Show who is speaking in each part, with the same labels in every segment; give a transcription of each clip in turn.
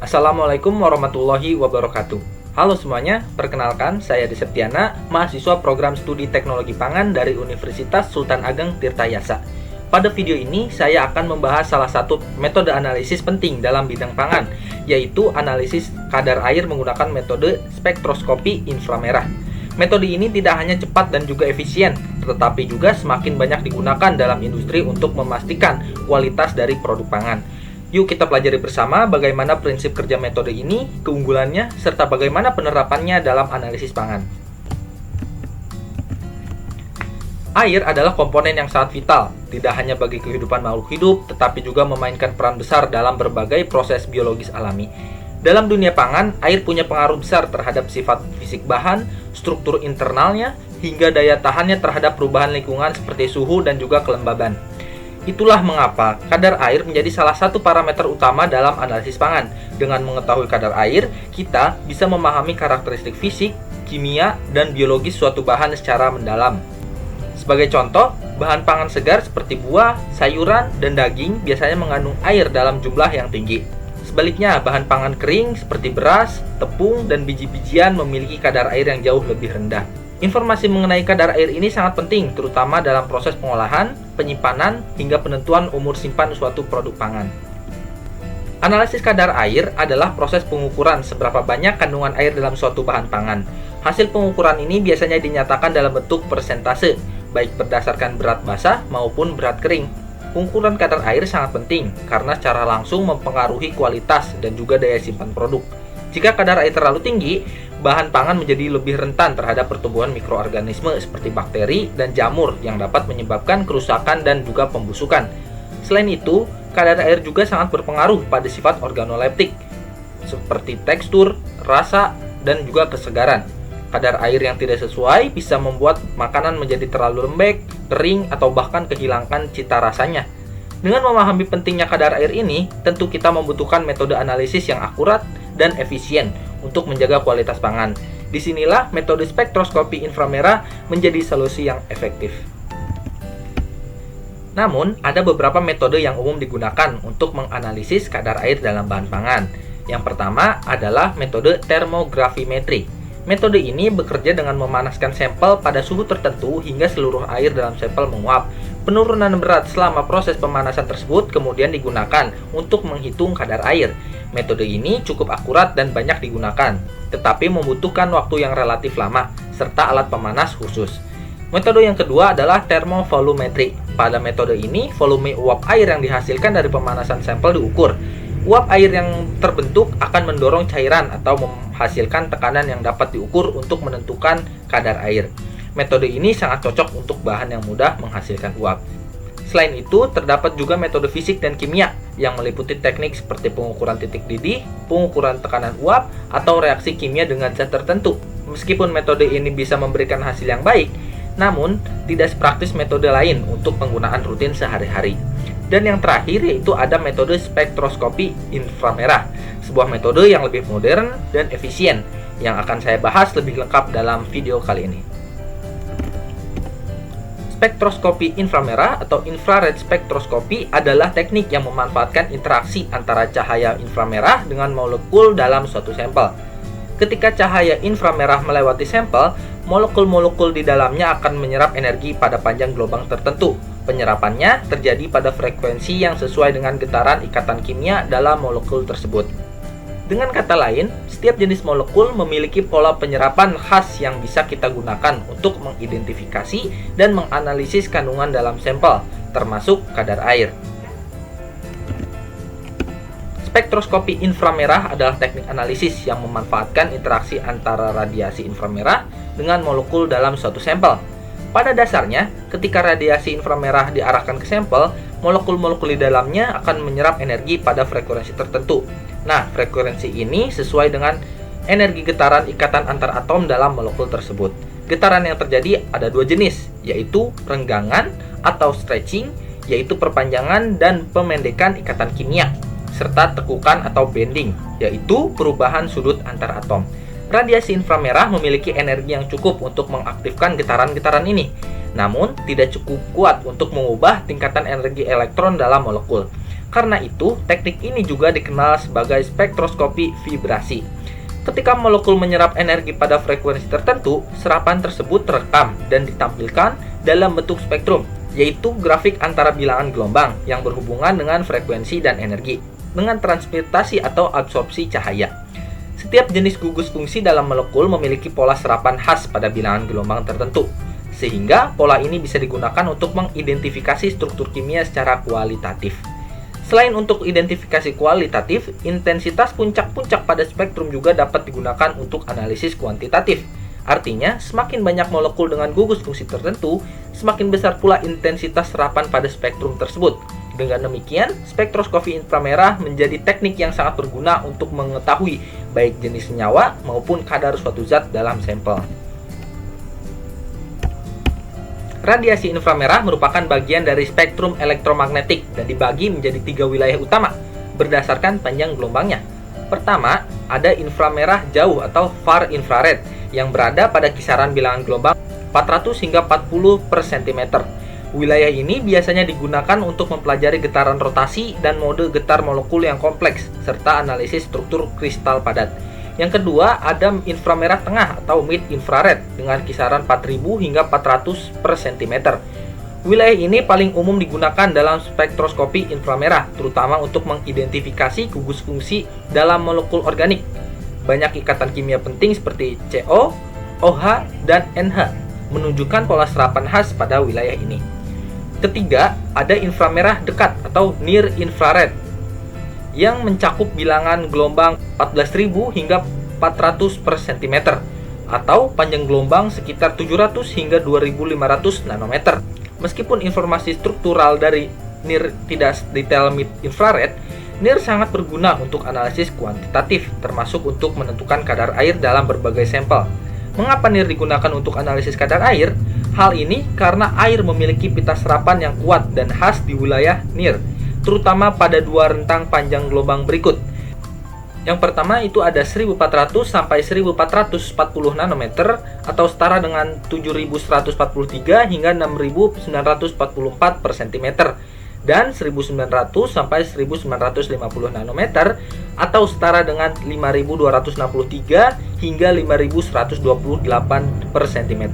Speaker 1: Assalamualaikum warahmatullahi wabarakatuh. Halo semuanya, perkenalkan saya Dede Septiana, mahasiswa program studi teknologi pangan dari Universitas Sultan Ageng Tirtayasa. Pada video ini, saya akan membahas salah satu metode analisis penting dalam bidang pangan, yaitu analisis kadar air menggunakan metode spektroskopi inframerah. Metode ini tidak hanya cepat dan juga efisien, tetapi juga semakin banyak digunakan dalam industri untuk memastikan kualitas dari produk pangan. Yuk kita pelajari bersama bagaimana prinsip kerja metode ini, keunggulannya, serta bagaimana penerapannya dalam analisis pangan. Air adalah komponen yang sangat vital, tidak hanya bagi kehidupan makhluk hidup, tetapi juga memainkan peran besar dalam berbagai proses biologis alami. Dalam dunia pangan, air punya pengaruh besar terhadap sifat fisik bahan, struktur internalnya, hingga daya tahannya terhadap perubahan lingkungan seperti suhu dan juga kelembaban. Itulah mengapa kadar air menjadi salah satu parameter utama dalam analisis pangan. Dengan mengetahui kadar air, kita bisa memahami karakteristik fisik, kimia, dan biologis suatu bahan secara mendalam. Sebagai contoh, bahan pangan segar seperti buah, sayuran, dan daging biasanya mengandung air dalam jumlah yang tinggi. Sebaliknya, bahan pangan kering seperti beras, tepung, dan biji-bijian memiliki kadar air yang jauh lebih rendah. Informasi mengenai kadar air ini sangat penting, terutama dalam proses pengolahan, penyimpanan, hingga penentuan umur simpan suatu produk pangan. Analisis kadar air adalah proses pengukuran seberapa banyak kandungan air dalam suatu bahan pangan. Hasil pengukuran ini biasanya dinyatakan dalam bentuk persentase, baik berdasarkan berat basah maupun berat kering. Pengukuran kadar air sangat penting karena secara langsung mempengaruhi kualitas dan juga daya simpan produk. Jika kadar air terlalu tinggi, bahan pangan menjadi lebih rentan terhadap pertumbuhan mikroorganisme seperti bakteri dan jamur yang dapat menyebabkan kerusakan dan juga pembusukan. Selain itu, kadar air juga sangat berpengaruh pada sifat organoleptik seperti tekstur, rasa, dan juga kesegaran. Kadar air yang tidak sesuai bisa membuat makanan menjadi terlalu lembek, kering, atau bahkan kehilangan cita rasanya. Dengan memahami pentingnya kadar air ini, tentu kita membutuhkan metode analisis yang akurat dan efisien untuk menjaga kualitas pangan. Disinilah metode spektroskopi inframerah menjadi solusi yang efektif. Namun, ada beberapa metode yang umum digunakan untuk menganalisis kadar air dalam bahan pangan. Yang pertama adalah metode termografimetri. Metode ini bekerja dengan memanaskan sampel pada suhu tertentu hingga seluruh air dalam sampel menguap. Penurunan berat selama proses pemanasan tersebut kemudian digunakan untuk menghitung kadar air. Metode ini cukup akurat dan banyak digunakan, tetapi membutuhkan waktu yang relatif lama, serta alat pemanas khusus. Metode yang kedua adalah termovolumetri. Pada metode ini, volume uap air yang dihasilkan dari pemanasan sampel diukur. Uap air yang terbentuk akan mendorong cairan atau menghasilkan tekanan yang dapat diukur untuk menentukan kadar air. Metode ini sangat cocok untuk bahan yang mudah menghasilkan uap. Selain itu, terdapat juga metode fisik dan kimia yang meliputi teknik seperti pengukuran titik didih, pengukuran tekanan uap, atau reaksi kimia dengan zat tertentu. Meskipun metode ini bisa memberikan hasil yang baik, namun tidak sepraktis metode lain untuk penggunaan rutin sehari-hari. Dan yang terakhir yaitu ada metode spektroskopi inframerah, sebuah metode yang lebih modern dan efisien yang akan saya bahas lebih lengkap dalam video kali ini. Spektroskopi inframerah atau infrared spektroskopi adalah teknik yang memanfaatkan interaksi antara cahaya inframerah dengan molekul dalam suatu sampel. Ketika cahaya inframerah melewati sampel, molekul-molekul di dalamnya akan menyerap energi pada panjang gelombang tertentu. Penyerapannya terjadi pada frekuensi yang sesuai dengan getaran ikatan kimia dalam molekul tersebut. Dengan kata lain, setiap jenis molekul memiliki pola penyerapan khas yang bisa kita gunakan untuk mengidentifikasi dan menganalisis kandungan dalam sampel, termasuk kadar air. Spektroskopi inframerah adalah teknik analisis yang memanfaatkan interaksi antara radiasi inframerah dengan molekul dalam suatu sampel. Pada dasarnya, ketika radiasi inframerah diarahkan ke sampel, molekul-molekul di dalamnya akan menyerap energi pada frekuensi tertentu. Nah, frekuensi ini sesuai dengan energi getaran ikatan antar atom dalam molekul tersebut. Getaran yang terjadi ada dua jenis, yaitu renggangan atau stretching, yaitu perpanjangan dan pemendekan ikatan kimia, serta tekukan atau bending, yaitu perubahan sudut antar atom. Radiasi inframerah memiliki energi yang cukup untuk mengaktifkan getaran-getaran ini, namun tidak cukup kuat untuk mengubah tingkatan energi elektron dalam molekul. Karena itu, teknik ini juga dikenal sebagai spektroskopi vibrasi. Ketika molekul menyerap energi pada frekuensi tertentu, serapan tersebut terekam dan ditampilkan dalam bentuk spektrum, yaitu grafik antara bilangan gelombang yang berhubungan dengan frekuensi dan energi, dengan transmitasi atau absorpsi cahaya. Setiap jenis gugus fungsi dalam molekul memiliki pola serapan khas pada bilangan gelombang tertentu, sehingga pola ini bisa digunakan untuk mengidentifikasi struktur kimia secara kualitatif. Selain untuk identifikasi kualitatif, intensitas puncak-puncak pada spektrum juga dapat digunakan untuk analisis kuantitatif. Artinya, semakin banyak molekul dengan gugus fungsi tertentu, semakin besar pula intensitas serapan pada spektrum tersebut. Dengan demikian, spektroskopi inframerah menjadi teknik yang sangat berguna untuk mengetahui baik jenis senyawa maupun kadar suatu zat dalam sampel. Radiasi inframerah merupakan bagian dari spektrum elektromagnetik dan dibagi menjadi 3 wilayah utama berdasarkan panjang gelombangnya. Pertama, ada inframerah jauh atau far infrared yang berada pada kisaran bilangan gelombang 400 hingga 40 per cm. Wilayah ini biasanya digunakan untuk mempelajari getaran rotasi dan mode getar molekul yang kompleks, serta analisis struktur kristal padat. Yang kedua, ada inframerah tengah atau mid infrared dengan kisaran 4000 hingga 400 per cm. Wilayah ini paling umum digunakan dalam spektroskopi inframerah, terutama untuk mengidentifikasi gugus fungsi dalam molekul organik. Banyak ikatan kimia penting seperti CO, OH, dan NH menunjukkan pola serapan khas pada wilayah ini. Ketiga, ada inframerah dekat atau near infrared yang mencakup bilangan gelombang 14.000 hingga 400 per cm atau panjang gelombang sekitar 700 hingga 2500 nanometer. Meskipun informasi struktural dari NIR tidak detail mid infrared, NIR sangat berguna untuk analisis kuantitatif, termasuk untuk menentukan kadar air dalam berbagai sampel. Mengapa NIR digunakan untuk analisis kadar air? Hal ini karena air memiliki pita serapan yang kuat dan khas di wilayah NIR, terutama pada dua rentang panjang gelombang berikut. Yang pertama itu ada 1400 sampai 1440 nanometer atau setara dengan 7143 hingga 6944 per cm, dan 1900 sampai 1950 nanometer atau setara dengan 5263 hingga 5128 per cm.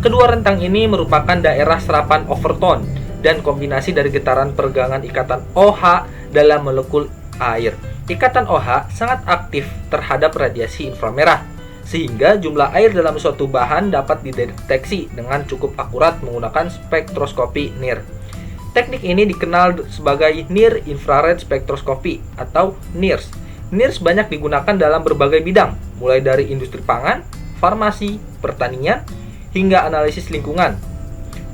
Speaker 1: Kedua rentang ini merupakan daerah serapan overtone dan kombinasi dari getaran peregangan ikatan OH dalam molekul air. Ikatan OH sangat aktif terhadap radiasi inframerah, sehingga jumlah air dalam suatu bahan dapat dideteksi dengan cukup akurat menggunakan spektroskopi NIR. Teknik ini dikenal sebagai Near Infrared Spectroscopy atau NIRS. NIRS banyak digunakan dalam berbagai bidang, mulai dari industri pangan, farmasi, pertanian, hingga analisis lingkungan.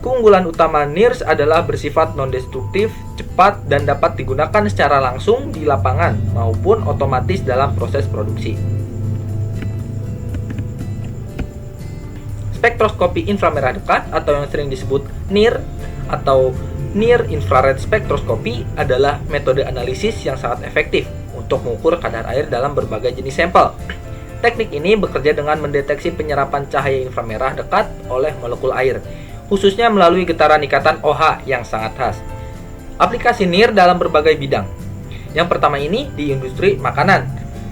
Speaker 1: Keunggulan utama NIRS adalah bersifat non-destruktif, cepat, dan dapat digunakan secara langsung di lapangan maupun otomatis dalam proses produksi. Spektroskopi inframerah dekat atau yang sering disebut NIR atau Near Infrared Spectroscopy adalah metode analisis yang sangat efektif untuk mengukur kadar air dalam berbagai jenis sampel. Teknik ini bekerja dengan mendeteksi penyerapan cahaya inframerah dekat oleh molekul air, khususnya melalui getaran ikatan OH yang sangat khas. Aplikasi NIR dalam berbagai bidang. Yang pertama ini di industri makanan.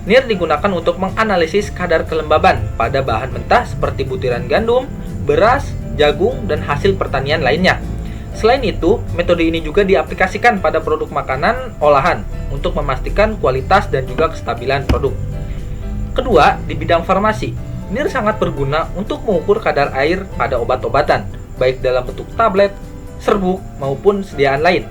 Speaker 1: NIR digunakan untuk menganalisis kadar kelembaban pada bahan mentah seperti butiran gandum, beras, jagung, dan hasil pertanian lainnya. Selain itu, metode ini juga diaplikasikan pada produk makanan olahan untuk memastikan kualitas dan juga kestabilan produk. Kedua, di bidang farmasi, NIR sangat berguna untuk mengukur kadar air pada obat-obatan, baik dalam bentuk tablet, serbuk, maupun sediaan lain.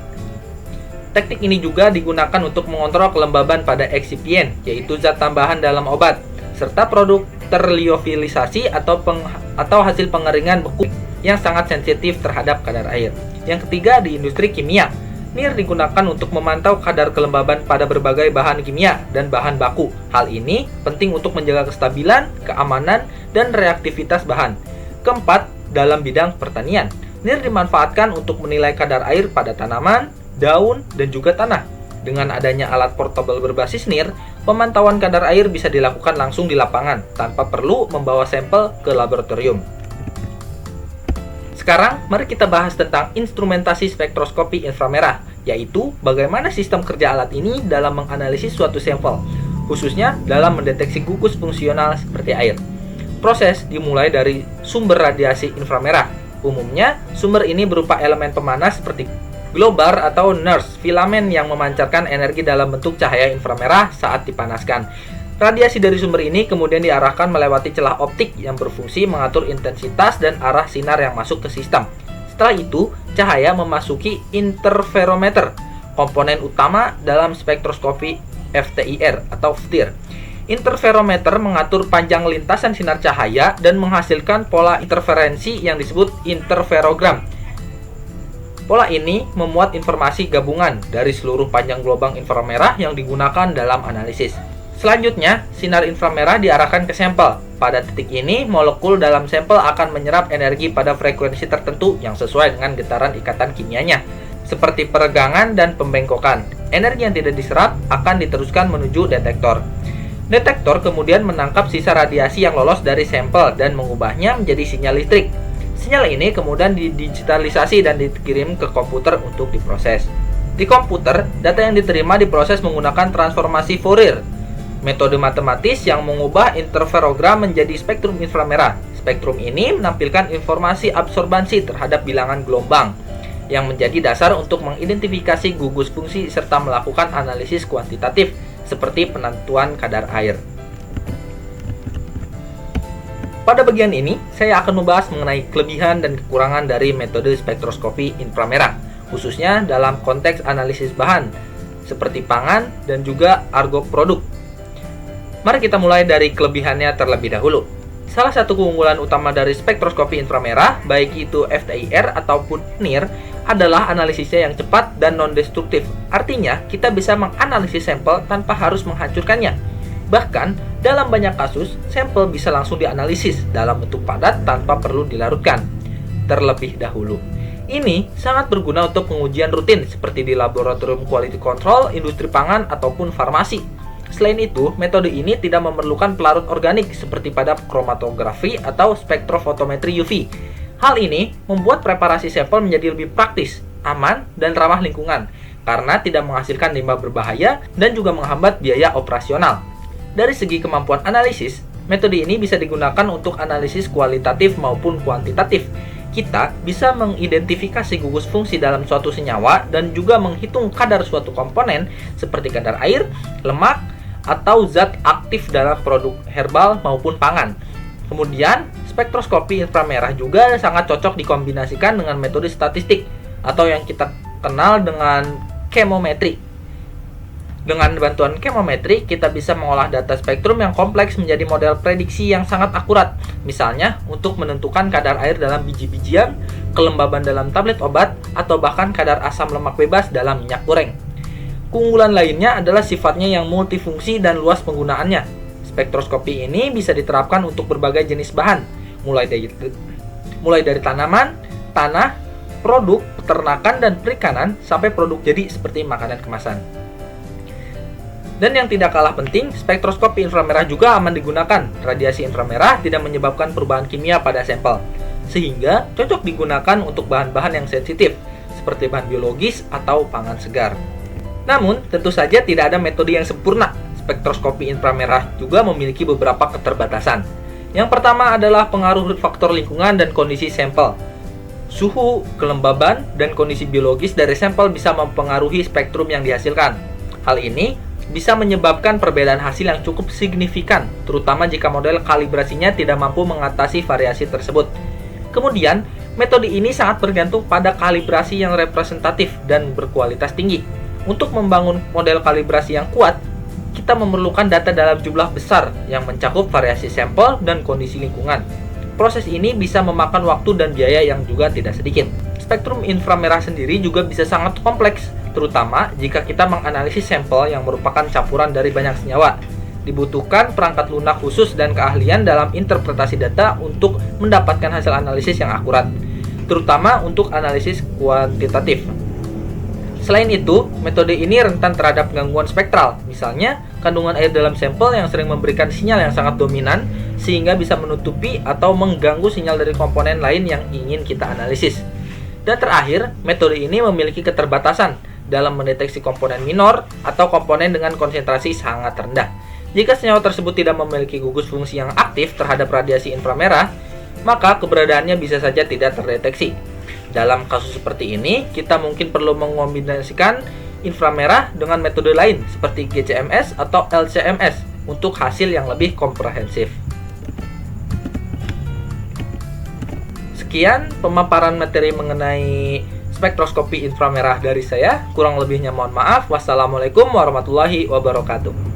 Speaker 1: Teknik ini juga digunakan untuk mengontrol kelembaban pada eksipien, yaitu zat tambahan dalam obat, serta produk terliofilisasi atau hasil pengeringan beku yang sangat sensitif terhadap kadar air. Yang ketiga, di industri kimia, NIR digunakan untuk memantau kadar kelembaban pada berbagai bahan kimia dan bahan baku. Hal ini penting untuk menjaga kestabilan, keamanan, dan reaktivitas bahan. Keempat, dalam bidang pertanian, NIR dimanfaatkan untuk menilai kadar air pada tanaman, daun, dan juga tanah. Dengan adanya alat portable berbasis NIR, pemantauan kadar air bisa dilakukan langsung di lapangan tanpa perlu membawa sampel ke laboratorium. Sekarang, mari kita bahas tentang instrumentasi spektroskopi inframerah yaitu bagaimana sistem kerja alat ini dalam menganalisis suatu sampel, khususnya dalam mendeteksi gugus fungsional seperti air. Proses dimulai dari sumber radiasi inframerah. Umumnya, sumber ini berupa elemen pemanas seperti globar atau nurse, filamen yang memancarkan energi dalam bentuk cahaya inframerah saat dipanaskan. Radiasi dari sumber ini kemudian diarahkan melewati celah optik yang berfungsi mengatur intensitas dan arah sinar yang masuk ke sistem. Setelah itu, cahaya memasuki interferometer, komponen utama dalam spektroskopi FTIR atau FTIR. Interferometer mengatur panjang lintasan sinar cahaya dan menghasilkan pola interferensi yang disebut interferogram. Pola ini memuat informasi gabungan dari seluruh panjang gelombang inframerah yang digunakan dalam analisis. Selanjutnya, sinar inframerah diarahkan ke sampel. Pada titik ini, molekul dalam sampel akan menyerap energi pada frekuensi tertentu yang sesuai dengan getaran ikatan kimianya, seperti peregangan dan pembengkokan. Energi yang tidak diserap akan diteruskan menuju detektor. Detektor kemudian menangkap sisa radiasi yang lolos dari sampel dan mengubahnya menjadi sinyal listrik. Sinyal ini kemudian didigitalisasi dan dikirim ke komputer untuk diproses. Di komputer, data yang diterima diproses menggunakan transformasi Fourier, metode matematis yang mengubah interferogram menjadi spektrum inframerah. Spektrum ini menampilkan informasi absorbansi terhadap bilangan gelombang, yang menjadi dasar untuk mengidentifikasi gugus fungsi serta melakukan analisis kuantitatif, seperti penentuan kadar air. Pada bagian ini, saya akan membahas mengenai kelebihan dan kekurangan dari metode spektroskopi inframerah, khususnya dalam konteks analisis bahan, seperti pangan dan juga argo produk. Mari kita mulai dari kelebihannya terlebih dahulu. Salah satu keunggulan utama dari spektroskopi inframerah, baik itu FTIR ataupun NIR, adalah analisisnya yang cepat dan non-destruktif. Artinya, kita bisa menganalisis sampel tanpa harus menghancurkannya. Bahkan, dalam banyak kasus, sampel bisa langsung dianalisis dalam bentuk padat tanpa perlu dilarutkan terlebih dahulu. Ini sangat berguna untuk pengujian rutin seperti di laboratorium quality control, industri pangan, ataupun farmasi. Selain itu, metode ini tidak memerlukan pelarut organik seperti pada kromatografi atau spektrofotometri UV. Hal ini membuat preparasi sampel menjadi lebih praktis, aman, dan ramah lingkungan karena tidak menghasilkan limbah berbahaya dan juga menghambat biaya operasional. Dari segi kemampuan analisis, metode ini bisa digunakan untuk analisis kualitatif maupun kuantitatif. Kita bisa mengidentifikasi gugus fungsi dalam suatu senyawa dan juga menghitung kadar suatu komponen seperti kadar air, lemak, atau zat aktif dalam produk herbal maupun pangan. Kemudian, spektroskopi inframerah juga sangat cocok dikombinasikan dengan metode statistik atau yang kita kenal dengan chemometry. Dengan bantuan chemometry, kita bisa mengolah data spektrum yang kompleks menjadi model prediksi yang sangat akurat. Misalnya, untuk menentukan kadar air dalam biji-bijian, kelembaban dalam tablet obat, atau bahkan kadar asam lemak bebas dalam minyak goreng. Keunggulan lainnya adalah sifatnya yang multifungsi dan luas penggunaannya. Spektroskopi ini bisa diterapkan untuk berbagai jenis bahan, mulai dari tanaman, tanah, produk, peternakan, dan perikanan, sampai produk jadi seperti makanan kemasan. Dan yang tidak kalah penting, spektroskopi inframerah juga aman digunakan. Radiasi inframerah tidak menyebabkan perubahan kimia pada sampel, sehingga cocok digunakan untuk bahan-bahan yang sensitif, seperti bahan biologis atau pangan segar. Namun, tentu saja tidak ada metode yang sempurna. Spektroskopi inframerah juga memiliki beberapa keterbatasan. Yang pertama adalah pengaruh faktor lingkungan dan kondisi sampel. Suhu, kelembaban, dan kondisi biologis dari sampel bisa mempengaruhi spektrum yang dihasilkan. Hal ini bisa menyebabkan perbedaan hasil yang cukup signifikan, terutama jika model kalibrasinya tidak mampu mengatasi variasi tersebut. Kemudian, metode ini sangat bergantung pada kalibrasi yang representatif dan berkualitas tinggi. Untuk membangun model kalibrasi yang kuat, kita memerlukan data dalam jumlah besar yang mencakup variasi sampel dan kondisi lingkungan. Proses ini bisa memakan waktu dan biaya yang juga tidak sedikit. Spektrum inframerah sendiri juga bisa sangat kompleks, terutama jika kita menganalisis sampel yang merupakan campuran dari banyak senyawa. Dibutuhkan perangkat lunak khusus dan keahlian dalam interpretasi data untuk mendapatkan hasil analisis yang akurat, terutama untuk analisis kuantitatif. Selain itu, metode ini rentan terhadap gangguan spektral, misalnya kandungan air dalam sampel yang sering memberikan sinyal yang sangat dominan sehingga bisa menutupi atau mengganggu sinyal dari komponen lain yang ingin kita analisis. Dan terakhir, metode ini memiliki keterbatasan dalam mendeteksi komponen minor atau komponen dengan konsentrasi sangat rendah. Jika senyawa tersebut tidak memiliki gugus fungsi yang aktif terhadap radiasi inframerah, maka keberadaannya bisa saja tidak terdeteksi. Dalam kasus seperti ini, kita mungkin perlu mengombinasikan inframerah dengan metode lain seperti GCMS atau LCMS untuk hasil yang lebih komprehensif. Sekian pemaparan materi mengenai spektroskopi inframerah dari saya. Kurang lebihnya mohon maaf. Wassalamualaikum warahmatullahi wabarakatuh.